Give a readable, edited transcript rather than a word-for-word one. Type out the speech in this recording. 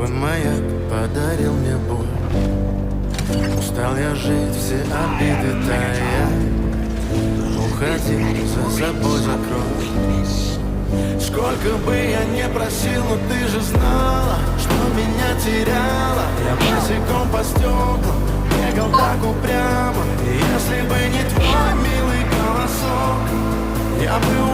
Твой маяк подарил мне боль. Устал я жить, все обиды тая. Уходи, за собой закрой. Сколько бы я не просил, но ты же знала, что меня теряла. Я босиком по стеклам бегал так упрямо. И если бы не твой милый голосок, я бы